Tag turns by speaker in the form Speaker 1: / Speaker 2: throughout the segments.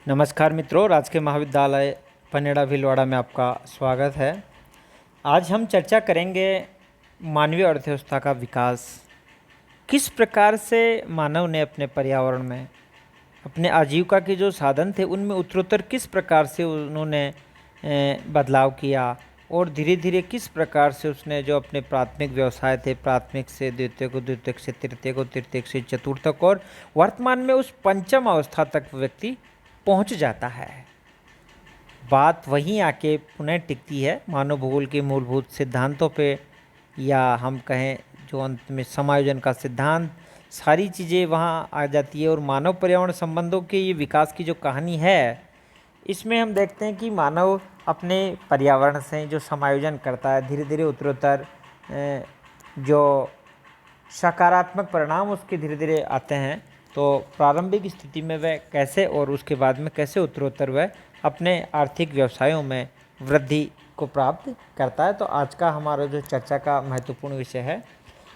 Speaker 1: नमस्कार मित्रों, राजकीय महाविद्यालय पनेड़ा भीलवाड़ा में आपका स्वागत है। आज हम चर्चा करेंगे मानवीय अर्थव्यवस्था का विकास। किस प्रकार से मानव ने अपने पर्यावरण में अपने आजीविका के जो साधन थे उनमें उत्तरोत्तर किस प्रकार से उन्होंने बदलाव किया और धीरे धीरे किस प्रकार से उसने जो अपने प्राथमिक व्यवसाय थे, प्राथमिक से द्वितीयक, द्वितीयक से तृतीयक, तृतीयक से चतुर्थक और वर्तमान में उस पंचम अवस्था तक व्यक्ति पहुंच जाता है। बात वहीं आके पुनः टिकती है मानव भूगोल के मूलभूत सिद्धांतों पे, या हम कहें जो अंत में समायोजन का सिद्धांत, सारी चीज़ें वहाँ आ जाती है। और मानव पर्यावरण संबंधों के ये विकास की जो कहानी है, इसमें हम देखते हैं कि मानव अपने पर्यावरण से जो समायोजन करता है, धीरे धीरे उत्तरोत्तर जो सकारात्मक परिणाम उसके धीरे धीरे आते हैं। तो प्रारंभिक स्थिति में वह कैसे और उसके बाद में कैसे उत्तरोत्तर वह अपने आर्थिक व्यवसायों में वृद्धि को प्राप्त करता है। तो आज का हमारा जो चर्चा का महत्वपूर्ण विषय है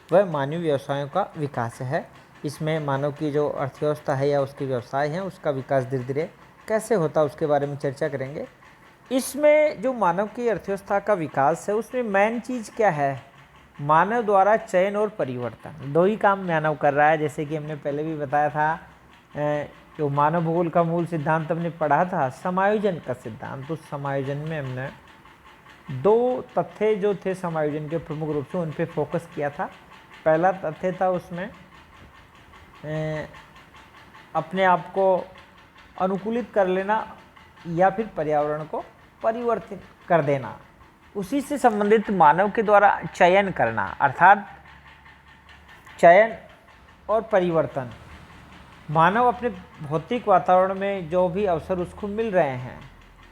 Speaker 1: वह मानवीय व्यवसायों का विकास है। इसमें मानव की जो अर्थव्यवस्था है या उसके व्यवसाय हैं उसका विकास धीरे धीरे कैसे होता है उसके बारे में चर्चा करेंगे। इसमें जो मानव की अर्थव्यवस्था का विकास है उसमें मेन चीज़ क्या है? मानव द्वारा चयन और परिवर्तन, दो ही काम मानव कर रहा है। जैसे कि हमने पहले भी बताया था, जो मानव भूगोल का मूल सिद्धांत हमने पढ़ा था समायोजन का सिद्धांत। उस समायोजन में हमने दो तथ्य जो थे समायोजन के प्रमुख रूप से उन पे फोकस किया था। पहला तथ्य था उसमें अपने आप को अनुकूलित कर लेना या फिर पर्यावरण को परिवर्तित कर देना। उसी से संबंधित मानव के द्वारा चयन करना, अर्थात चयन और परिवर्तन। मानव अपने भौतिक वातावरण में जो भी अवसर उसको मिल रहे हैं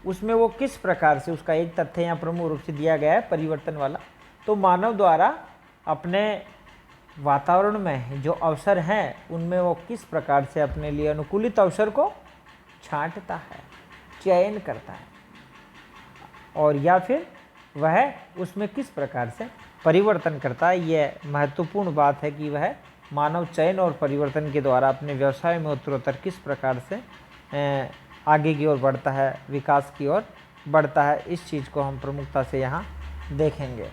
Speaker 1: उसमें वो किस प्रकार से, उसका एक तथ्य यहाँ प्रमुख रूप से दिया गया है परिवर्तन वाला। तो मानव द्वारा अपने वातावरण में जो अवसर हैं उनमें वो किस प्रकार से अपने लिए अनुकूलित अवसर को छांटता है, चयन करता है, और या फिर वह उसमें किस प्रकार से परिवर्तन करता है। यह महत्वपूर्ण बात है कि वह मानव चयन और परिवर्तन के द्वारा अपने व्यवसाय में उत्तरोत्तर किस प्रकार से आगे की ओर बढ़ता है, विकास की ओर बढ़ता है। इस चीज़ को हम प्रमुखता से यहाँ देखेंगे।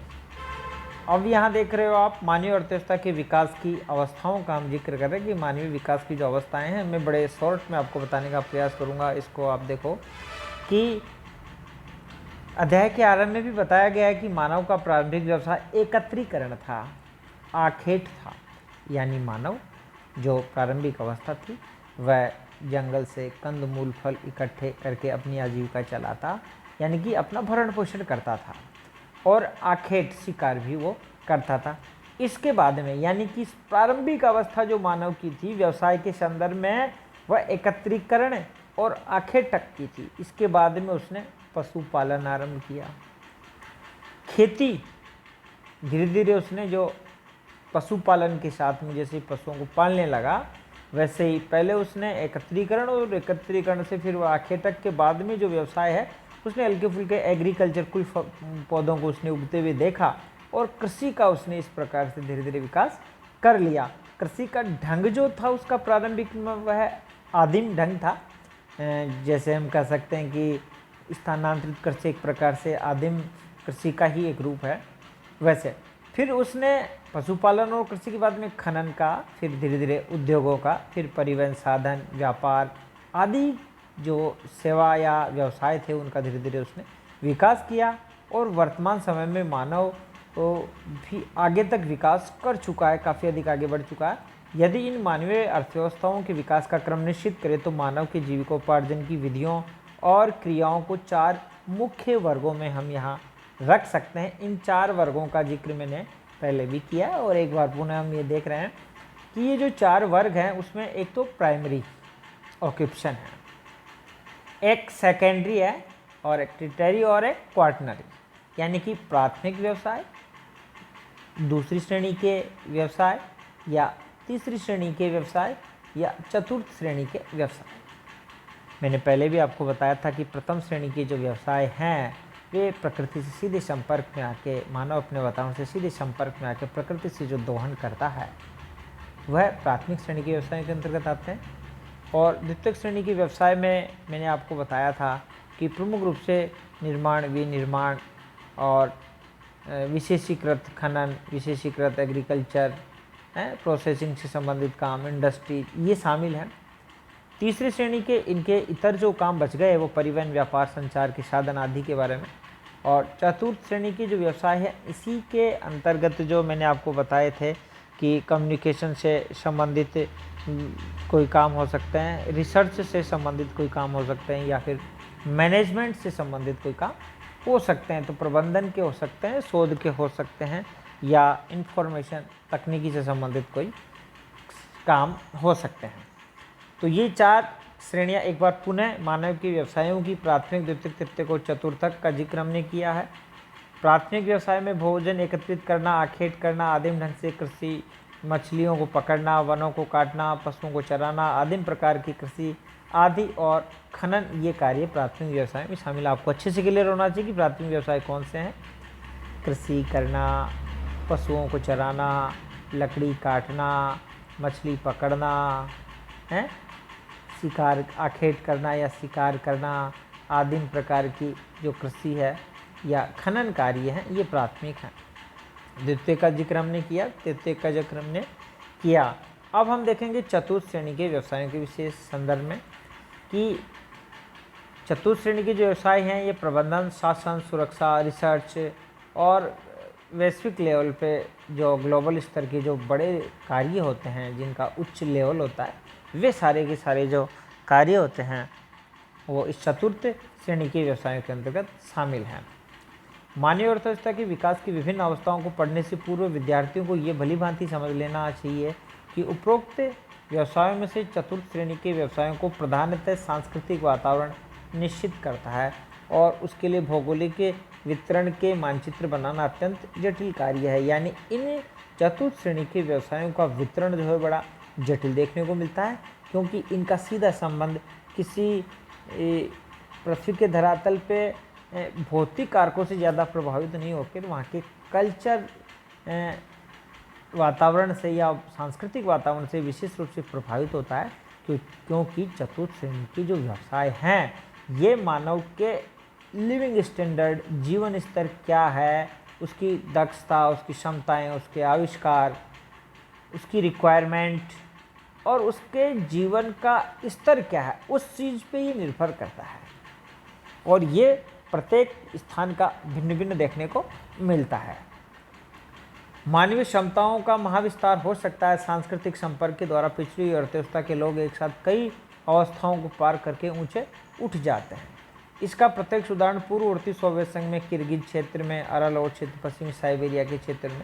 Speaker 1: अब यहाँ देख रहे हो आप मानवीय अर्थव्यवस्था के विकास की अवस्थाओं का हम जिक्र कर रहे हैं कि मानवीय विकास की जो अवस्थाएं हैं मैं बड़े शॉर्ट में आपको बताने का प्रयास करूँगा। इसको आप देखो कि अध्याय के आरंभ में भी बताया गया है कि मानव का प्रारंभिक व्यवसाय एकत्रीकरण था, आखेट था। यानी मानव जो प्रारंभिक अवस्था थी वह जंगल से कंद मूल फल इकट्ठे करके अपनी आजीविका चलाता, यानी कि अपना भरण पोषण करता था, और आखेट शिकार भी वो करता था। इसके बाद में यानी कि प्रारंभिक अवस्था जो मानव की थी व्यवसाय के संदर्भ में वह एकत्रीकरण और आखेटक की थी। इसके बाद में उसने पशुपालन आरंभ किया, खेती। धीरे धीरे उसने जो पशुपालन के साथ में जैसे पशुओं को पालने लगा वैसे ही पहले उसने एकत्रीकरण, और एकत्रीकरण से फिर वह आखेटक के बाद में जो व्यवसाय है उसने हल्के फुल्के एग्रीकल्चर कुछ पौधों को उसने उगते हुए देखा, और कृषि का उसने इस प्रकार से धीरे धीरे विकास कर लिया। कृषि का ढंग जो था उसका प्रारंभिक में वह आदिम ढंग था। जैसे हम कह सकते हैं कि स्थानांतरित कृषि एक प्रकार से आदिम कृषि का ही एक रूप है। वैसे फिर उसने पशुपालन और कृषि के बाद में खनन का, फिर धीरे धीरे उद्योगों का, फिर परिवहन साधन, व्यापार आदि जो सेवा या व्यवसाय थे उनका धीरे धीरे उसने विकास किया। और वर्तमान समय में मानव तो भी आगे तक विकास कर चुका है, काफ़ी अधिक आगे बढ़ चुका है। यदि इन मानवीय अर्थव्यवस्थाओं के विकास का क्रम निश्चित करें तो मानव के जीविकोपार्जन की विधियों और क्रियाओं को चार मुख्य वर्गों में हम यहाँ रख सकते हैं। इन चार वर्गों का जिक्र मैंने पहले भी किया है और एक बार पुनः हम ये देख रहे हैं कि ये जो चार वर्ग हैं उसमें एक तो प्राइमरी ऑक्यूपेशन है, एक सेकेंडरी है, और एक टर्टियरी और एक क्वार्टनरी। यानी कि प्राथमिक व्यवसाय, दूसरी श्रेणी के व्यवसाय, या तीसरी श्रेणी के व्यवसाय, या चतुर्थ श्रेणी के व्यवसाय। मैंने पहले भी आपको बताया था कि प्रथम श्रेणी के जो व्यवसाय हैं वे प्रकृति से सीधे संपर्क में आके, मानव अपने वातावरण से सीधे संपर्क में आके प्रकृति से जो दोहन करता है वह प्राथमिक श्रेणी के व्यवसाय के अंतर्गत आते हैं। और द्वितीयक श्रेणी के व्यवसाय में मैंने आपको बताया था कि प्रमुख रूप से निर्माण, विनिर्माण और विशेषीकृत खनन, विशेषीकृत एग्रीकल्चर, प्रोसेसिंग से संबंधित काम, इंडस्ट्री, ये शामिल हैं। तीसरी श्रेणी के इनके इतर जो काम बच गए वो परिवहन, व्यापार, संचार के साधन आदि के बारे में। और चतुर्थ श्रेणी की जो व्यवसाय है इसी के अंतर्गत जो मैंने आपको बताए थे कि कम्युनिकेशन से संबंधित कोई काम हो सकते हैं, रिसर्च से संबंधित कोई काम हो सकते हैं, या फिर मैनेजमेंट से संबंधित कोई काम हो सकते हैं। तो प्रबंधन के हो सकते हैं, शोध के हो सकते हैं, या इंफॉर्मेशन तकनीकी से संबंधित कोई काम हो सकते हैं। तो ये 4 श्रेणियाँ एक बार पुनः मानव के व्यवसायों की प्राथमिक, द्वितीयक, तृतीयक और चतुर्थक का जिक्र हमने किया है। प्राथमिक व्यवसाय में भोजन एकत्रित करना, आखेट करना, आदिम ढंग से कृषि, मछलियों को पकड़ना, वनों को काटना, पशुओं को चराना, आदिम प्रकार की कृषि आदि और खनन, ये कार्य प्राथमिक व्यवसाय में शामिल। आपको अच्छे से क्लियर होना चाहिए कि प्राथमिक व्यवसाय कौन से हैं। कृषि करना, पशुओं को चराना, लकड़ी काटना, मछली पकड़ना है, शिकार, आखेट करना या शिकार करना, आदिम प्रकार की जो कृषि है या खनन कार्य हैं, ये प्राथमिक हैं। द्वितीय का जिक्र हमने किया, तृतीय का जिक्र हमने किया। अब हम देखेंगे चतुर्थ श्रेणी के व्यवसायों के विशेष संदर्भ में कि चतुर्थ श्रेणी के जो व्यवसाय हैं ये प्रबंधन, शासन, सुरक्षा, रिसर्च और वैश्विक लेवल पे जो ग्लोबल स्तर के जो बड़े कार्य होते हैं, जिनका उच्च लेवल होता है, वे सारे के सारे जो कार्य होते हैं वो इस चतुर्थ श्रेणी के व्यवसायों के अंतर्गत शामिल हैं। मानवीय अर्थव्यवस्था के विकास की विभिन्न अवस्थाओं को पढ़ने से पूर्व विद्यार्थियों को ये भली भांति समझ लेना चाहिए कि उपरोक्त व्यवसायों में से चतुर्थ श्रेणी के व्यवसायों को प्रधानतः सांस्कृतिक वातावरण निश्चित करता है और उसके लिए भौगोलिक वितरण के मानचित्र बनाना अत्यंत जटिल कार्य है। यानी इन चतुर्थ श्रेणी के व्यवसायों का वितरण जो है बड़ा जटिल देखने को मिलता है, क्योंकि इनका सीधा संबंध किसी पृथ्वी के धरातल पे भौतिक कारकों से ज़्यादा प्रभावित नहीं होकर वहाँ के कल्चर वातावरण से या सांस्कृतिक वातावरण से विशेष रूप से प्रभावित होता है, क्योंकि चतुर्थ श्रेणी के जो व्यवसाय हैं ये मानव के लिविंग स्टैंडर्ड, जीवन स्तर क्या है, उसकी दक्षता, उसकी क्षमताएं, उसके आविष्कार, उसकी रिक्वायरमेंट और उसके जीवन का स्तर क्या है, उस चीज़ पे ये निर्भर करता है। और ये प्रत्येक स्थान का भिन्न भिन्न देखने को मिलता है। मानवीय क्षमताओं का महाविस्तार हो सकता है। सांस्कृतिक संपर्क के द्वारा पिछड़ी हुई अर्थव्यवस्था के लोग एक साथ कई अवस्थाओं को पार करके ऊंचे उठ जाते हैं। इसका प्रत्यक्ष उदाहरण पूर्ववर्ती सोवियत संघ में किर्गिज क्षेत्र में, अरल और क्षेत्र, पश्चिमी साइबेरिया के क्षेत्र में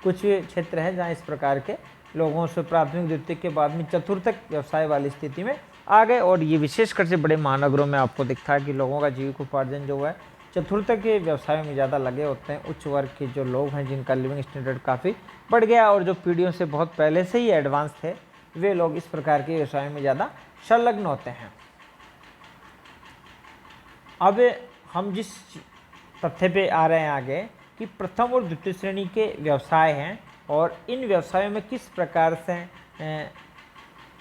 Speaker 1: कुछ क्षेत्र हैं जहाँ इस प्रकार के लोगों से प्राथमिक, द्वितीयक के बाद में चतुर्थक व्यवसाय वाली स्थिति में आ गए। और ये विशेषकर से बड़े महानगरों में आपको दिखता है कि लोगों का जीविकोपार्जन जो है चतुर्थक के व्यवसायों में ज़्यादा लगे होते हैं। उच्च वर्ग के जो लोग हैं जिनका लिविंग स्टैंडर्ड काफ़ी बढ़ गया और जो पीढ़ियों से बहुत पहले से ही एडवांस थे, वे लोग इस प्रकार के व्यवसायों में ज़्यादा संलग्न होते हैं। अब हम जिस तथ्य पे आ रहे हैं आगे कि प्रथम और द्वितीय श्रेणी के व्यवसाय हैं और इन व्यवसायों में किस प्रकार से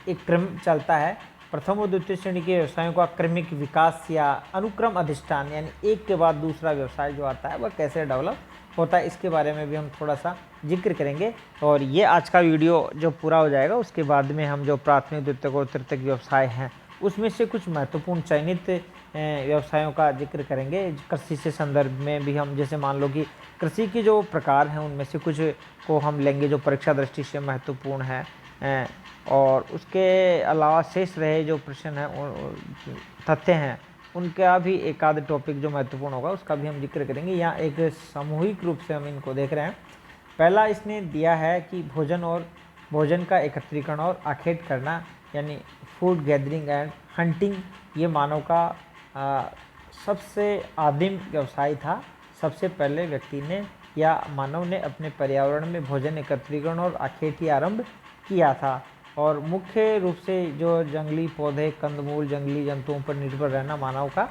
Speaker 1: एक क्रम चलता है। प्रथम और द्वितीय श्रेणी के व्यवसायों का क्रमिक विकास या अनुक्रम अधिष्ठान, यानी एक के बाद दूसरा व्यवसाय जो आता है वह कैसे डेवलप होता है, इसके बारे में भी हम थोड़ा सा जिक्र करेंगे। और ये आज का वीडियो जो पूरा हो जाएगा उसके बाद में हम जो प्राथमिक, द्वितीयक और तृतीयक व्यवसाय हैं उसमें से कुछ महत्वपूर्ण चयनित व्यवसायों का जिक्र करेंगे। कृषि से संदर्भ में भी हम, जैसे मान लो कि कृषि के जो प्रकार हैं उनमें से कुछ को हम लेंगे जो परीक्षा दृष्टि से महत्वपूर्ण है, और उसके अलावा शेष रहे जो प्रश्न हैं, तथ्य हैं, उनका भी एक आध टॉपिक जो महत्वपूर्ण होगा उसका भी हम जिक्र करेंगे। यहाँ एक सामूहिक रूप से हम इनको देख रहे हैं। पहला इसने दिया है कि भोजन का एकत्रीकरण और आखेट करना, यानी फूड गैदरिंग एंड हंटिंग, ये मानव का सबसे आदिम व्यवसाय था। सबसे पहले व्यक्ति ने या मानव ने अपने पर्यावरण में भोजन एकत्रीकरण और आखेट ही आरंभ किया था। और मुख्य रूप से जो जंगली पौधे, कंदमूल, जंगली जंतुओं पर निर्भर रहना मानव का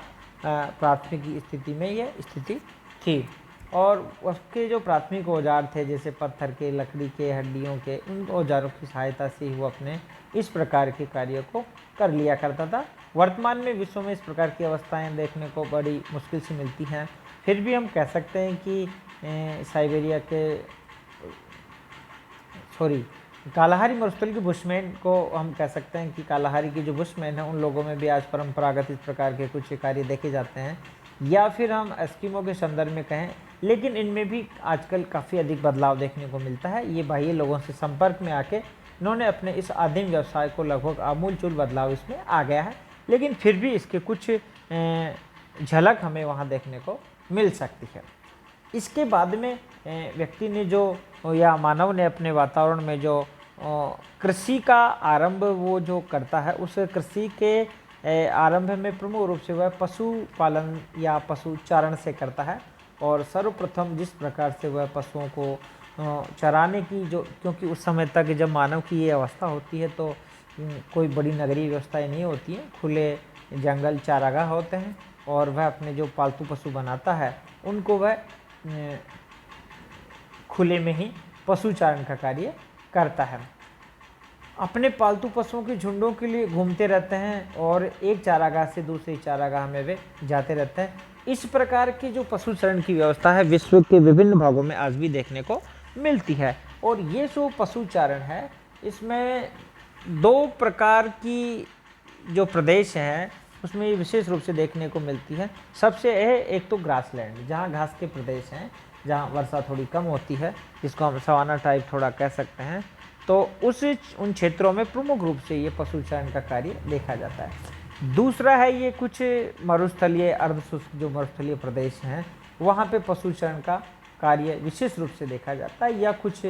Speaker 1: प्राथमिक स्थिति में यह स्थिति थी। और उसके जो प्राथमिक औजार थे जैसे पत्थर के, लकड़ी के, हड्डियों के, उन औजारों की सहायता से ही वो अपने इस प्रकार के कार्यों को कर लिया करता था। वर्तमान में विश्व में इस प्रकार की अवस्थाएं देखने को बड़ी मुश्किल से मिलती हैं। फिर भी हम कह सकते हैं कि साइबेरिया के सॉरी कालाहारी मरुस्थल के बुशमैन को हम कह सकते हैं कि कालाहारी के जो बुशमैन हैं उन लोगों में भी आज परंपरागत इस प्रकार के कुछ कार्य देखे जाते हैं, या फिर हम एस्किमो के संदर्भ में कहें, लेकिन इनमें भी आजकल काफ़ी अधिक बदलाव देखने को मिलता है। ये बाह्य लोगों से संपर्क में आके इन्होंने अपने इस आदिम व्यवसाय को लगभग आमूलचूल बदलाव इसमें आ गया है, लेकिन फिर भी इसके कुछ झलक हमें वहाँ देखने को मिल सकती है। इसके बाद में व्यक्ति ने जो या मानव ने अपने वातावरण में जो कृषि का आरंभ वो जो करता है, उस कृषि के आरंभ में प्रमुख रूप से वह पशुपालन या पशुचारण से करता है। और सर्वप्रथम जिस प्रकार से वह पशुओं को चराने की जो, क्योंकि उस समय तक जब मानव की ये अवस्था होती है तो कोई बड़ी नगरीय व्यवस्थाएं नहीं होती हैं, खुले जंगल चारागाह होते हैं, और वह अपने जो पालतू पशु बनाता है उनको वह खुले में ही पशुचारण का कार्य करता है। अपने पालतू पशुओं के झुंडों के लिए घूमते रहते हैं और एक चारागाह से दूसरे चारागाह में वे जाते रहते हैं। इस प्रकार की जो पशुचारण की व्यवस्था है विश्व के विभिन्न भागों में आज भी देखने को मिलती है। और ये जो पशुचारण है इसमें दो प्रकार की जो प्रदेश हैं उसमें ये विशेष रूप से देखने को मिलती है। सबसे है एक तो ग्रासलैंड, जहाँ घास के प्रदेश हैं, जहाँ वर्षा थोड़ी कम होती है, जिसको हम सवाना टाइप थोड़ा कह सकते हैं, तो उन क्षेत्रों में प्रमुख रूप से ये पशुचारण का कार्य देखा जाता है। दूसरा है ये कुछ मरुस्थलीय, अर्धशुष्क जो मरुस्थलीय प्रदेश हैं वहाँ पे पशुचारण का कार्य विशेष रूप से देखा जाता है, या कुछ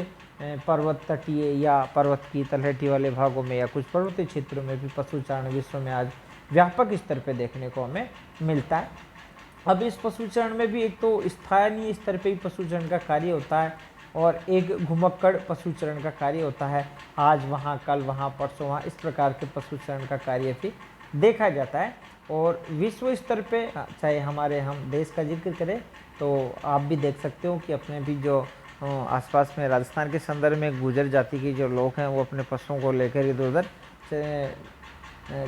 Speaker 1: पर्वत तटीय या पर्वत की तलहटी वाले भागों में या कुछ पर्वतीय क्षेत्रों में भी पशुचारण विश्व में आज व्यापक स्तर पे देखने को हमें मिलता है। अब इस पशुचारण में भी एक तो स्थानीय स्तर पे ही पशुचारण का कार्य होता है और एक घुमक्कड़ पशुचारण का कार्य होता है। आज वहाँ, कल वहाँ, परसों वहाँ, इस प्रकार के पशुचारण का कार्य भी देखा जाता है। और विश्व स्तर पे चाहे हम देश का जिक्र करें तो आप भी देख सकते हो कि अपने भी जो आसपास में राजस्थान के संदर्भ में गुर्जर जाति के जो लोग हैं वो अपने पशुओं को लेकर इधर उधर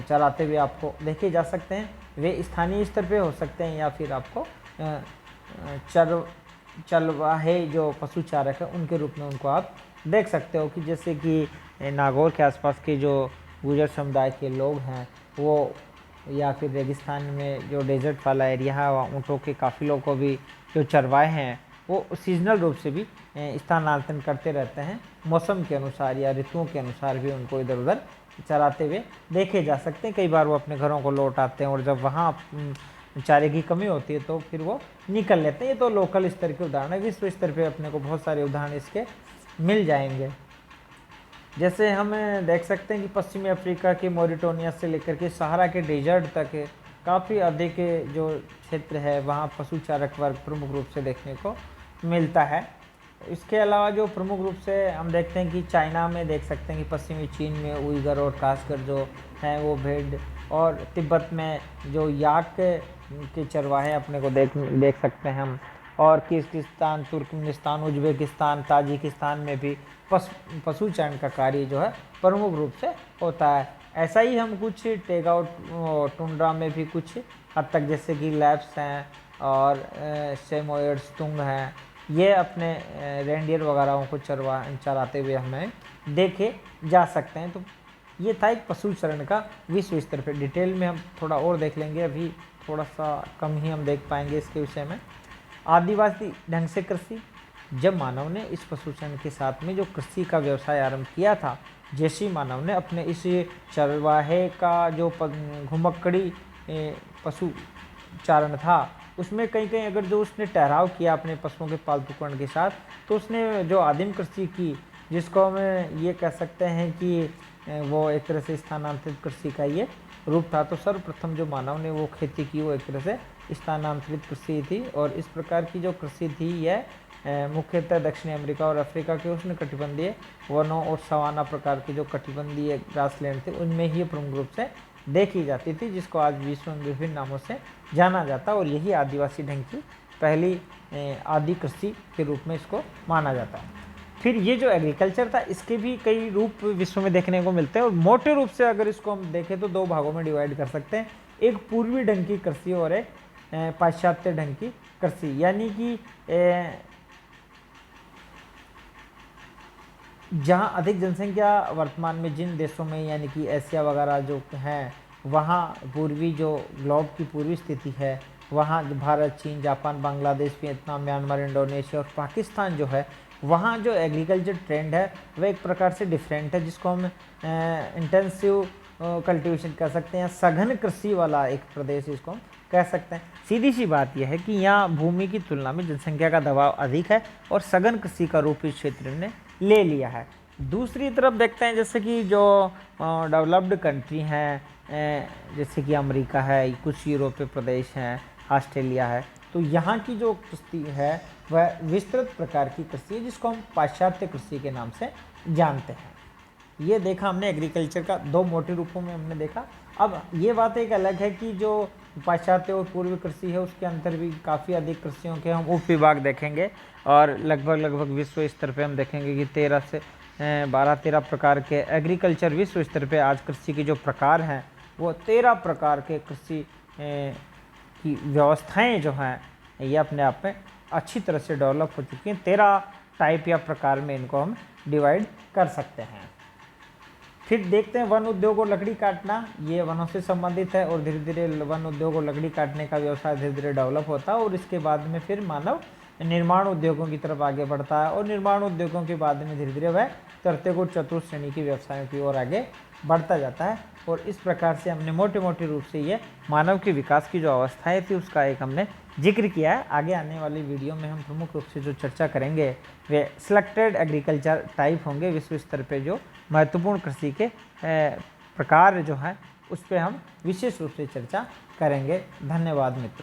Speaker 1: चराते हुए आपको देखे जा सकते हैं। वे स्थानीय स्तर पे हो सकते हैं या फिर आपको चरवाहे जो पशुचारक है उनके रूप में उनको आप देख सकते हो, कि जैसे कि नागौर के आसपास के जो गुर्जर समुदाय के लोग हैं वो, या फिर रेगिस्तान में जो डेजर्ट वाला एरिया है वहाँ ऊँटों के काफ़िलों को भी जो चरवाहे हैं वो सीजनल रूप से भी स्थानांतरण करते रहते हैं। मौसम के अनुसार या ऋतुओं के अनुसार भी उनको इधर उधर चराते हुए देखे जा सकते हैं। कई बार वो अपने घरों को लौट आते हैं और जब वहाँ चारे की कमी होती है तो फिर वो निकल लेते हैं। ये तो लोकल स्तर के उदाहरण है। विश्व स्तर पे अपने को बहुत सारे उदाहरण इसके मिल जाएंगे। जैसे हम देख सकते हैं कि पश्चिमी अफ्रीका के मोरिटोनिया से लेकर के सहारा के डेजर्ट तक काफ़ी अधिक जो क्षेत्र है वहाँ पशुचारक वर्ग प्रमुख रूप से देखने को मिलता है। इसके अलावा जो प्रमुख रूप से हम देखते हैं कि चाइना में देख सकते हैं कि पश्चिमी चीन में उइगर और खासकर जो हैं वो भेड़, और तिब्बत में जो याक के चरवाहे अपने को देख सकते हैं हम, और किर्गिस्तान, तुर्कमेनिस्तान, उज्बेकिस्तान, ताजिकिस्तान में भी पशुचारण का कार्य जो है प्रमुख रूप से होता है। ऐसा ही हम कुछ टेगाउ टुंड्रा में भी कुछ हद तक, जैसे कि लैब्स हैं और सेमोयड्स तुंग हैं, ये अपने रेंडियर वगैरह को चराते हुए हमें देखे जा सकते हैं। तो ये था एक पशुचारण का विश्व स्तर पर। डिटेल में हम थोड़ा और देख लेंगे, अभी थोड़ा सा कम ही हम देख पाएंगे इसके विषय में। आदिवासी ढंग से कृषि, जब मानव ने इस पशुचारण के साथ में जो कृषि का व्यवसाय आरंभ किया था, जैसे ही मानव ने अपने इस चरवाहे का जो घुमक्कड़ी पशुचारण था उसमें कहीं कहीं अगर जो उसने ठहराव किया अपने पशुओं के पालतूकरण के साथ, तो उसने जो आदिम कृषि की, जिसको हम ये कह सकते हैं कि वो एक तरह से स्थानांतरित कृषि का ये रूप था। तो सर्वप्रथम जो मानव ने वो खेती की वो एक तरह से स्थानांतरित कृषि थी, और इस प्रकार की जो कृषि थी यह मुख्यतः दक्षिण अमेरिका और अफ्रीका के उष्ण कटिबंधीय वनों और सवाना प्रकार के जो कटिबंधीय ग्रासलैंड थे उनमें ही प्रमुख रूप से देखी जाती थी, जिसको आज विश्व में विभिन्न नामों से जाना जाता है। और यही आदिवासी ढंग की पहली आदि कृषि के रूप में इसको माना जाता है। फिर ये जो एग्रीकल्चर था इसके भी कई रूप विश्व में देखने को मिलते हैं, और मोटे रूप से अगर इसको हम देखें तो दो भागों में डिवाइड कर सकते हैं, एक पूर्वी ढंग की कृषि और एक पाश्चात्य ढंग की कृषि। यानी कि जहाँ अधिक जनसंख्या वर्तमान में जिन देशों में यानी कि एशिया वगैरह जो हैं, वहाँ पूर्वी जो ग्लोब की पूर्वी स्थिति है, वहाँ भारत, चीन, Japan, Bangladesh, Vietnam, Myanmar, Indonesia और पाकिस्तान जो है, वहाँ जो एग्रीकल्चर ट्रेंड है वह एक प्रकार से डिफरेंट है, जिसको हम इंटेंसिव कल्टीवेशन कह सकते हैं, सघन कृषि वाला एक प्रदेश इसको हम कह सकते हैं। सीधी सी बात यह है कि यहाँ भूमि की तुलना में जनसंख्या का दबाव अधिक है और सघन कृषि का रूप इस क्षेत्र ने ले लिया है। दूसरी तरफ देखते हैं जैसे कि जो डेवलप्ड कंट्री हैं, जैसे कि अमेरिका है, कुछ यूरोपीय प्रदेश हैं, ऑस्ट्रेलिया है, तो यहाँ की जो कृषि है वह विस्तृत प्रकार की कृषि है, जिसको हम पाश्चात्य कृषि के नाम से जानते हैं। ये देखा हमने एग्रीकल्चर का दो मोटे रूपों में हमने देखा। अब ये बात एक अलग है कि जो पाश्चात्य और पूर्वी कृषि है उसके अंदर भी काफ़ी अधिक कृषियों के हम उप विभाग देखेंगे, और लगभग विश्व स्तर पे हम देखेंगे कि 13 से 12-13 प्रकार के एग्रीकल्चर विश्व स्तर पे आज कृषि के जो प्रकार हैं वो 13 प्रकार के कृषि की व्यवस्थाएं जो हैं ये अपने आप में अच्छी तरह से डेवलप हो चुकी हैं। 13 टाइप या प्रकार में इनको हम डिवाइड कर सकते हैं। फिर देखते हैं वन उद्योग और लकड़ी काटना, ये वनों से संबंधित है, और धीरे धीरे वन उद्योग और लकड़ी काटने का व्यवसाय धीरे धीरे डेवलप होता है, और इसके बाद में फिर मानव निर्माण उद्योगों की तरफ आगे बढ़ता है, और निर्माण उद्योगों के बाद में धीरे धीरे वह तृतीय और चतुर्थ श्रेणी के व्यवसायों की ओर आगे बढ़ता जाता है। और इस प्रकार से हमने मोटे रूप से ये मानव के विकास की जो अवस्थाएँ थी उसका एक हमने जिक्र किया है। आगे आने वाली वीडियो में हम प्रमुख रूप से जो चर्चा करेंगे वे सिलेक्टेड एग्रीकल्चर टाइप होंगे, विश्व स्तर पे जो महत्वपूर्ण कृषि के प्रकार जो हैं उस पर हम विशेष रूप से चर्चा करेंगे। धन्यवाद मित्रों।